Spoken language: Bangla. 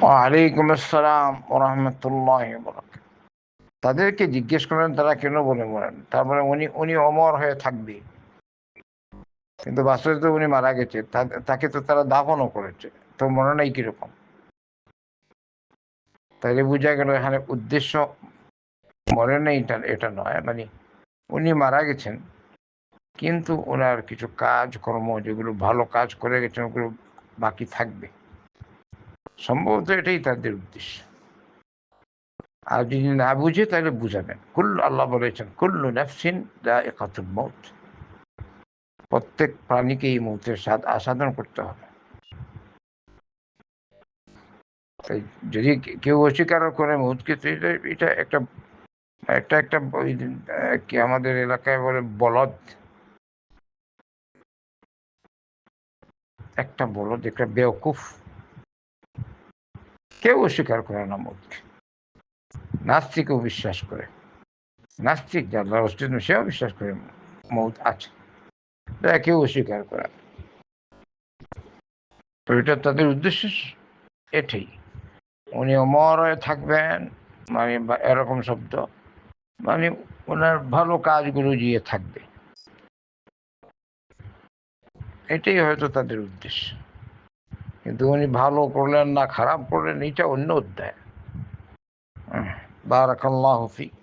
ওয়ালাইকুম আসসালাম ওরহমতুল্লাহ বরকাত। তাদেরকে জিজ্ঞেস করেন তারা কেন বলে মরেন, তারপরে উনি উনি অমর হয়ে থাকবে, কিন্তু বাস্তবে তো উনি মারা গেছে, তাকে তো তারা দাফনও করেছে, তো মনে নেই কিরকম। তাইলে বোঝা গেল এখানে উদ্দেশ্য মরে নেই, এটা নয়, মানে উনি মারা গেছেন কিন্তু ওনার কিছু কাজকর্ম যেগুলো ভালো কাজ করে গেছেন ওগুলো বাকি থাকবে, সম্ভবত এটাই তাদের উদ্দেশ্য। আর যদি না বুঝে তাহলে বুঝাবেন। আল্লাহ বলেছেন কুল্লু নাফসিন যায়িকাতুল মউত, প্রত্যেক প্রাণীকে এই মৌতের স্বাদ আস্বাদন করতে হবে। তাই যদি কেউ অস্বীকার করে মৌতকে, তো এটা একটা একটা একটা কি আমাদের এলাকায় বলে বলদ, একটা বলদ, একটা বেওকুফ। কেউ অস্বীকার করে না মৌতকে, নাস্তিকও বিশ্বাস করে, নাস্তিক যে আল্লাহর অস্তিত্ব সেও বিশ্বাস করে মৌত আছে, তারা কেউ অস্বীকার করে না। তো এটা তাদের উদ্দেশ্য এটাই, উনি অমর হয়ে থাকবেন, মানে এরকম শব্দ, মানে ওনার ভালো কাজগুলো দিয়ে থাকবে, এটাই হয়তো তাদের উদ্দেশ্য। কিন্তু উনি ভালো করলেন না খারাপ করলেন, এটা অন্য অধ্যায়। বারাকাল্লাহু ফিক।